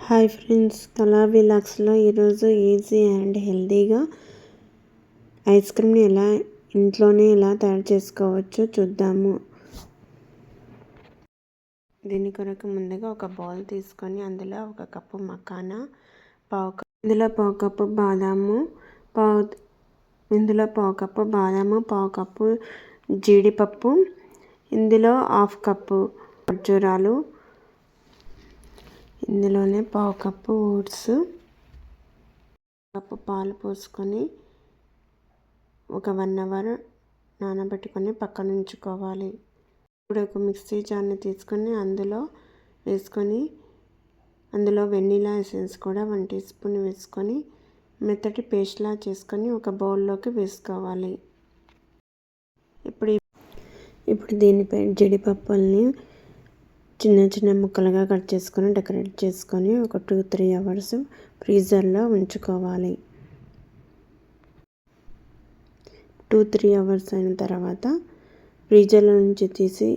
Hi friends, కళా విలాక్స్లో ఈరోజు easy and హెల్తీగా ఐస్ క్రీమ్ని ఇంట్లోనే ఎలా తయారు చేసుకోవచ్చో చూద్దాము. దీని కొరకు ముందుగా ఒక బౌల్ తీసుకొని అందులో ఒక కప్పు మకానా, పావు కప్పు బాదాము, పావు కప్పు జీడిపప్పు, ఇందులో హాఫ్ కప్పు ఖర్జూరాలు, ఇందులోనే పావు కప్పు ఓట్స్, కప్పు పాలు పోసుకొని ఒక 1 అవర్ నానబెట్టుకొని పక్కన ఉంచుకోవాలి. ఇప్పుడు ఒక మిక్సీ జార్ని తీసుకొని అందులో వేసుకొని అందులో వెన్నీలా ఎసెన్స్ కూడా 1 టీ స్పూన్ వేసుకొని మెత్తటి పేస్ట్లా చేసుకొని ఒక బౌల్లోకి వేసుకోవాలి. ఇప్పుడు దీనిపై జీడిపప్పుల్ని చిన్న చిన్న ముక్కలుగా కట్ చేసుకొని డెకరేట్ చేసుకొని ఒక 2-3 అవర్స్ ఫ్రీజర్లో ఉంచుకోవాలి. 2-3 అవర్స్ అయిన తర్వాత ఫ్రీజర్లో నుంచి తీసి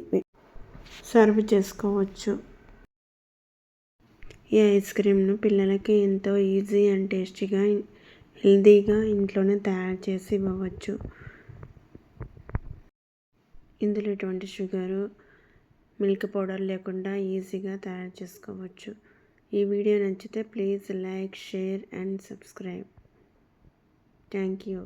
సర్వ్ చేసుకోవచ్చు. ఈ ఐస్ క్రీమ్ను పిల్లలకి ఎంతో ఈజీ అండ్ టేస్టీగా హెల్తీగా ఇంట్లోనే తయారు చేసి ఇవ్వవచ్చు. ఇందులో ఎటువంటి షుగరు, మిల్క్ పౌడర్ లేకుండా ఈజీగా తయారు చేసుకోవచ్చు. ఈ వీడియో నచ్చితే please like, share and subscribe. Thank you.